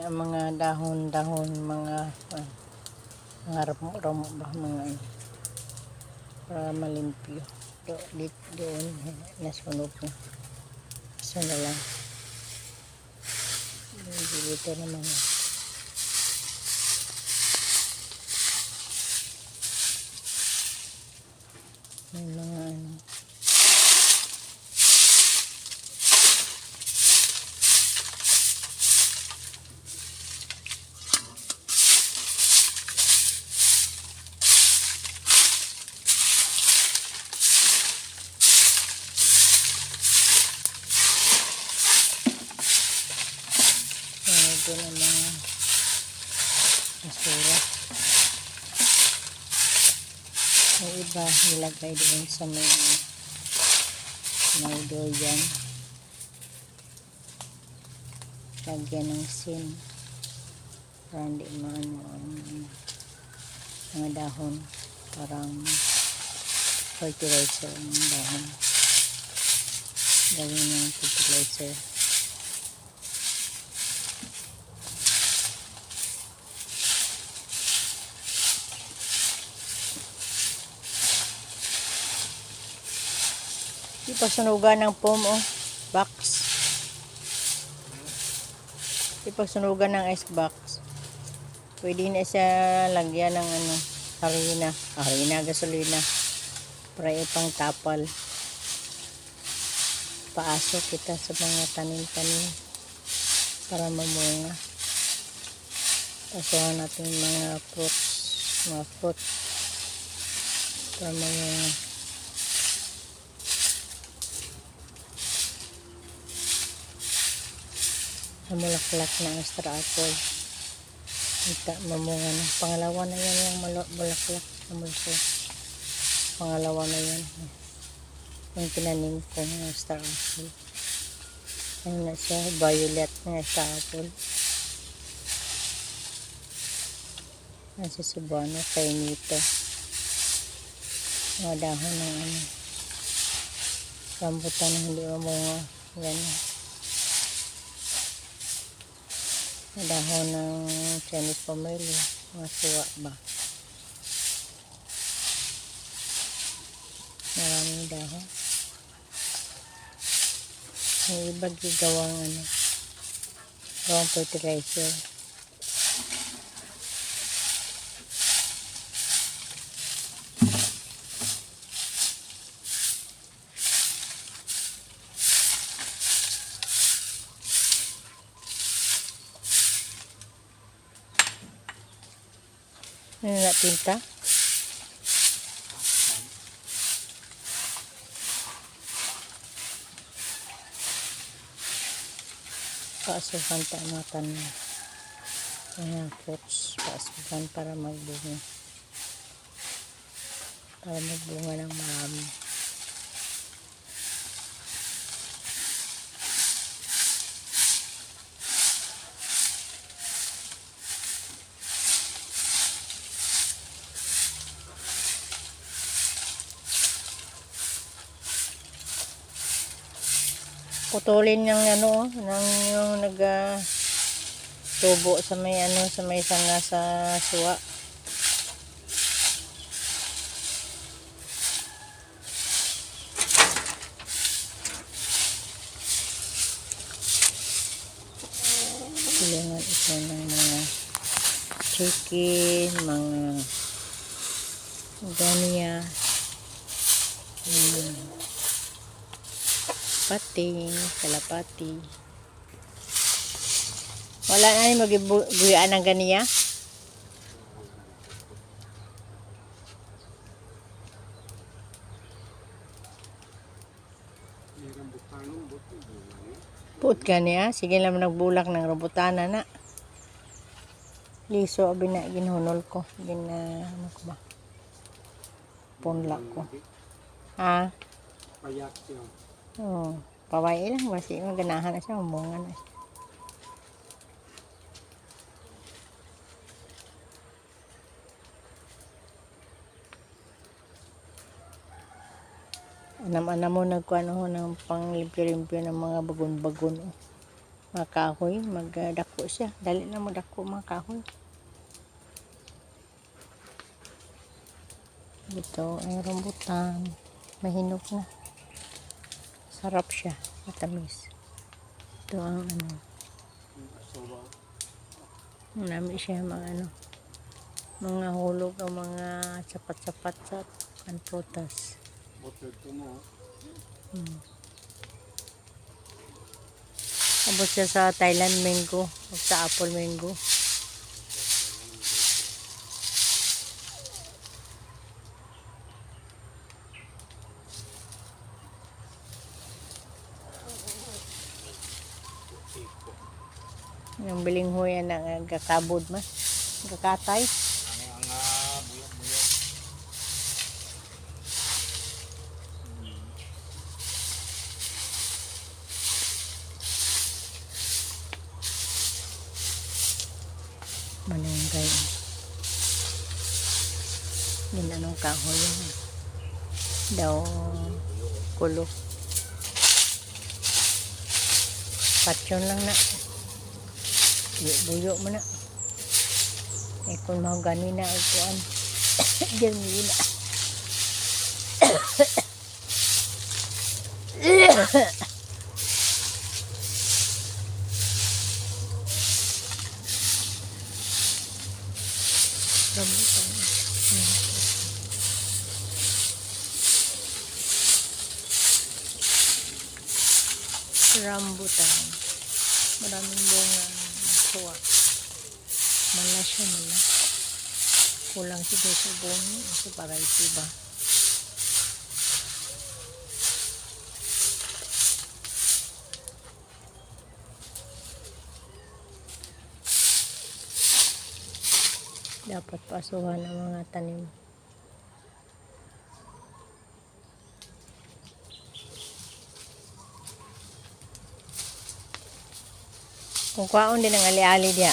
ang mga dahon-dahon, mga ramo-ramo ba, mga ano, para malimpyo. Doon, nasunog na. So na lang. Dito naman. May mga ano. Ito na mga basura. May iba nilagay doon sa may doyan. Lagyan ng sin para hindi maano ang mga dahon. Parang fertilizer ang dahon. Gawin ng fertilizer. Ipasunugan ng foam box. Ipasunugan ng ice box. Pwede na siya lagyan ng ano, harina, gasolina para ipang tapal. Paasok kita sa mga tanim-tanim para mamunga. Pasuhan natin mga fruit para mamunga. Namulaklak na extra apple. Mamunga na. Pangalawa na yan yung mulaklak. Namulaklak. Pangalawa na yan. Yung tinanim ko ng extra apple. Ayun na siya. Violet na extra apple. Nasa Cebuano. Kay nito. Mga dahon ng ano. Rambutan na hindi mamunga. Ganyan. Dahon ng Chinese pomelo, mga suwa ba. Maraming dahon. May iba gigawang ano, gawang fertilizer. Ano na tinta? Paasukan tamatan na. Ayan, fruits. Paasukan para magbunga. Para magbunga ng marami. Putulin yung ano, yung tubo sa may ano, sa may sanga sa suwa. Silangan ito ng mga chicken, mga gania, pating, kalapati. Wala na yung magibuyaan ng ganiya. Puot ganiya. Sige lang nagbulak ng rambutana na. Liso, abin na ginhunol ko. Ano ko ba? Punla ko. Ha? Payak siya. Oo. Pawai lang. Basi maganahan na siya. Umungan na. Anam-anam mo nagkuano ng panglimpyo-limpyo ng mga bagon-bagon. mga kahoy, magdako siya. Dali na mo dako mga kahoy. Ito ay rambutan. Mahinog na. Sarap siya. Matamis. Ito ang ano. Marami siya mga ano. Mga hulog o mga sapat-sapat sa prutas. Abot siya sa Thailand mango o sa apple mango. Yung bilinghoy na gakabod mas. Gakatay. Manunggay. Yun anong kahoy yun. Daw kulo. Patyon lang na. Buyo mo na. Eh kung mga gano'n na ikuan. Diyan mo yun na. Rambutan. Rambutan. Maraming bunga. Suwa. Mala siya, mala. Kulang siya sa bunga. Kasi para ito ba? Dapat pasuhan ang mga tanim. Kung kwaon din ang ali-ali diya.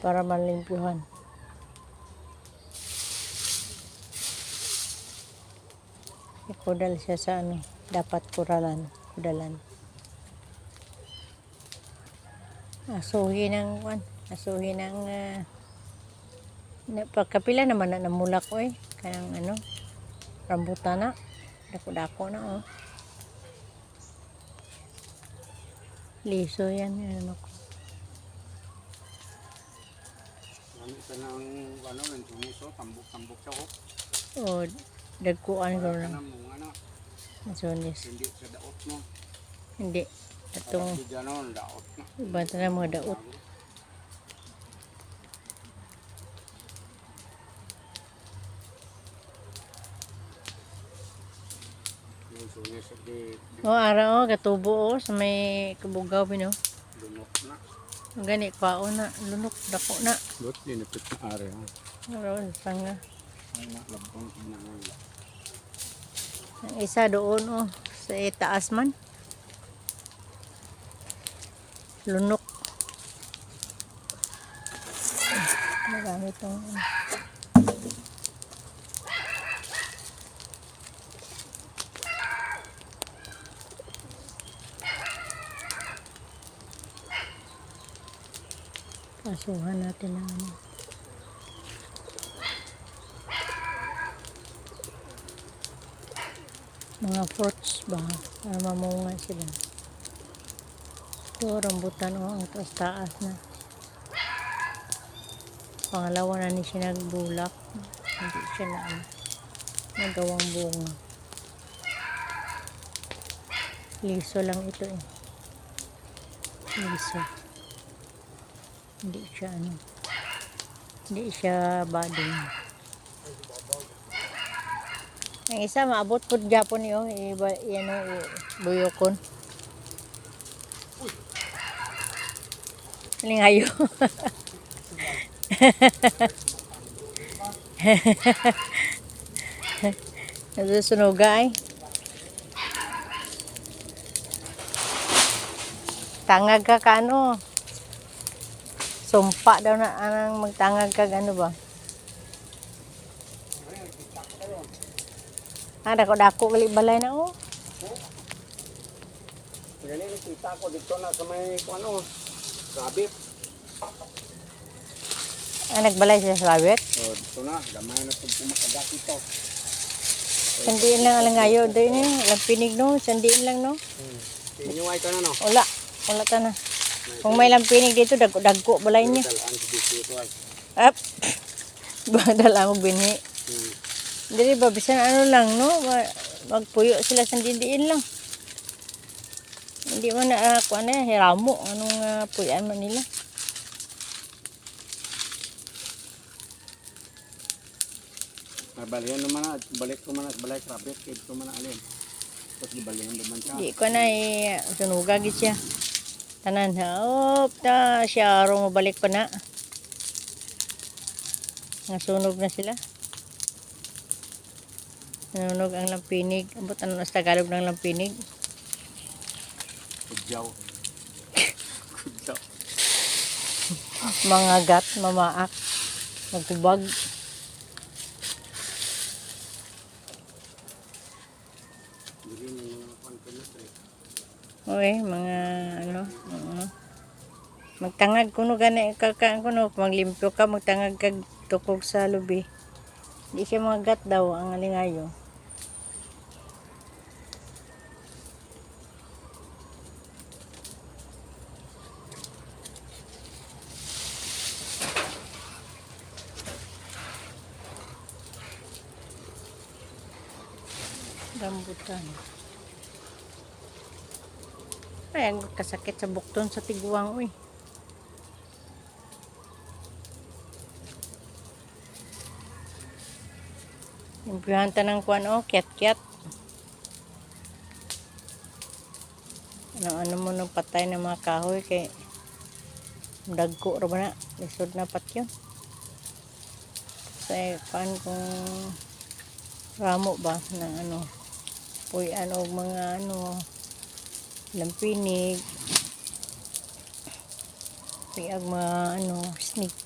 Para malimpyuhan. Kudal siya sa ano, dapat kudalan. Asuhin ng pagkapila naman na namulak ko kanang ano, rambutan na. Dako-dako na oh. Liso yan ano ko. Ito na ang ano, nagsumiso, tambok siya ko. Oh, dagkuan ko na. Hindi sa daot mo. Hindi. Itong iba na mga daot. Araw katubo sa may kabugaw bino. Lunok na. Gani kwao na, lunok dako na. Lut dinapit na area. Araw sanga. Labang na. Ang isa doon sa itaas man. Lunok. Marami itong pasuhan natin ng ano. Mga fruits ba para mamunga sila. Ito rambutan ang taas na. Pangalawa na ni siya nagbulak. Hindi siya na nagawang bunga. Liso lang ito Liso. Hindi siya bading. Ang isa maabot po Japon yun. Buyokon. Lingayo. Nasusunuga magtangag ka ano. Sumpa daw na anang magtangag ka ano ba? Ah, dako-dako gali balay na oh. Ganyan nakita ko dito na sa may ano, rabbit. Ah, nagbalay siya sa rabbit. So dito na, gamay na po kumakagat ito. Sandiin lang alang ngayo. Doon ni, alang pinig no. Sandiin lang no. Inyuway ka na no? Wala. Wala ta na. Kung may lampinig dito, dagko balay niya. Dalaan sa dito ay. Up. Badala mo binhi. Dili ba, bisan ano lang no. Magpuyo sila sandiin lang. Hindi man na ako ano, hiramo. Anong puyan man nila. Balihan naman na, balik ko man na, balay rabbit, kaya ko man na alin. Tapos gibalihan naman siya. Di ko na sunugag siya. Tanan hop na siya aron mabalik pa na. Nasunog na sila. Nanunog ang lampinig. Abot ano na sa Tagalog ng lampinig. Kudyaw. Kudyaw. Mga gat, mamaak. Magtubag. Hindi yung mga kontinuous eh. Okay, mga ano. Magtangag kuno gani kakaan kuno. Maglimpyo ka, magtangag kag tukog sa lubi. Di siya mga gat daw ang alingayo. Rambutan. Ay, ang kasakit sa bukton sa tiguang, uy. Impihan ta ng kuwan, oh, kiat-kiat. Ano mo nang patay ng mga kahoy kay dagko ra ba na, lisod na pat yun. Sa kuwan kung ramo ba ng ano, puyan o mga ano, lampinig, piyag mga ano, snake.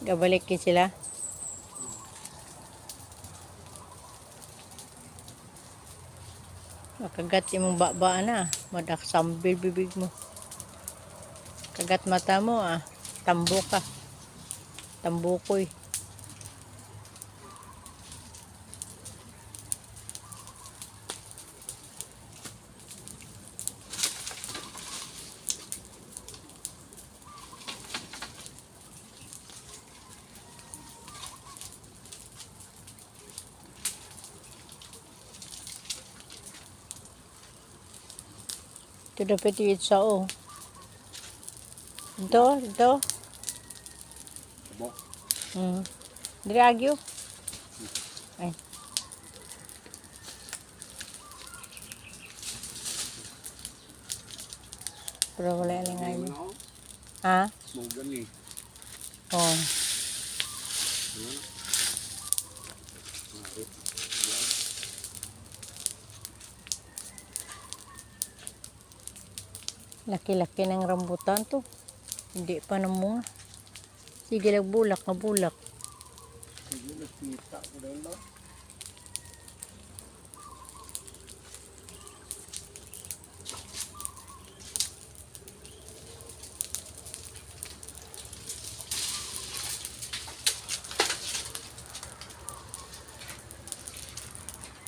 Gabalik yun sila. Makagat yung mong baba na, madak sambil bibig mo. Kagat mata mo tambo ka. Tambukoy. Ito dapat yung itsa oh. Ito. Bok. Diri agyo. Ay. Pero wala lang ngayon. Ha? Smogan eh. Oh. Laki-laki ng rambutan to. Hindi pa namunga. Sige lang bulak na bulak. Sige, nakita ko rin lang.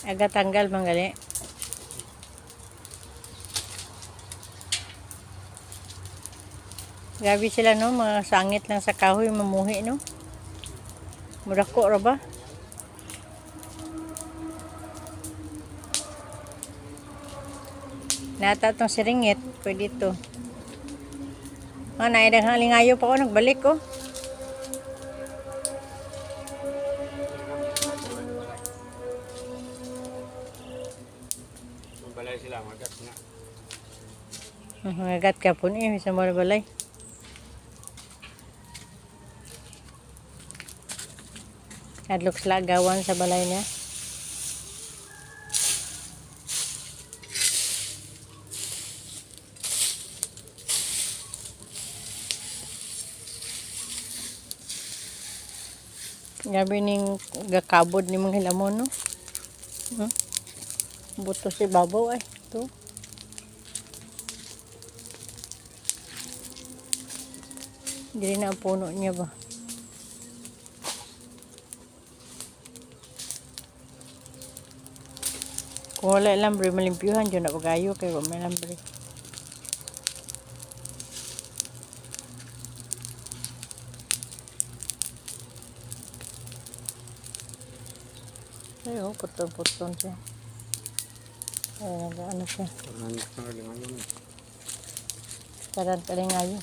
Aga tanggal manggali. Grabe sila no, mga sangit lang sa kahoy mamuhi no. Murako ra ba? Nata tong siringit, pwede to. Naidang halingayo pa ako nagbalik ko. Balay sila, magat na. Magagat ka po niya, sa mga balay. Hadlok sila gawan sa balay niya. Gabi ning gakabod ni mga hilamon, no? Hmm? Buto si babaw ay. Ito. Dili na ang puno niya ba? Kung wala lambre, malimpyuhan dyan na pagayo kay wala may lambre. Ay, oh, puton-puton siya. Ay, ano siya. Parang ngayon. Karan kalingayo.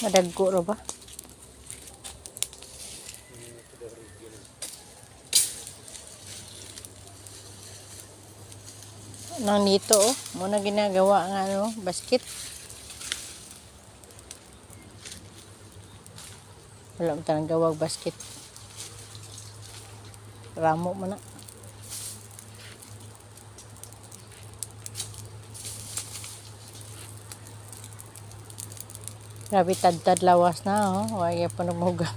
Madagko ro ba? Nang nito, oh. Muna ginagawa nga, ano, basket. Wala mo tanang gawag basket. Ramo mo na. Grabe tad-tad lawas na, oh. Wala pa nagmuga.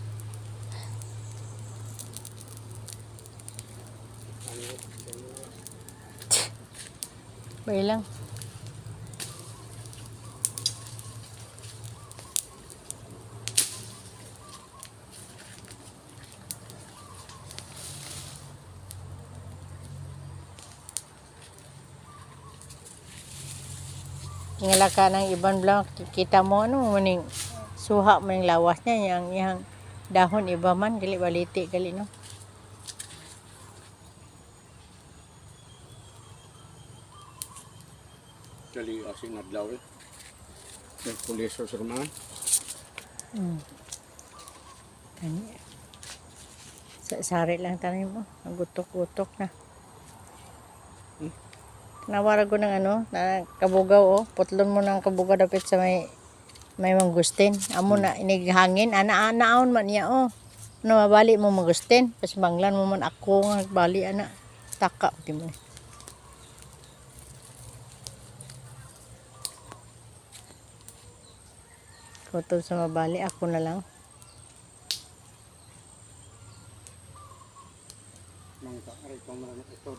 Bay lang. Ngala ka ng ibang vlog, kita mo ano maning suha maning lawas niya yang dahon iba man gali baliti gali no. Dali asin adlaw eh. Puliso sa rumah. Kani. Sari lang tanim mo, ang gutok-gutok na. Nawara ko ng ano, na kabugaw oh, putlon mo ng kabugaw dapit sa may mangustin. Amo na inighangin, ana-anaon man niya oh. No mabali mo mangustin, pas banglan mo man ako nga bali ana. Taka di mo. Kutod sa mabali ako na lang. Mangka, aray ko marami ito,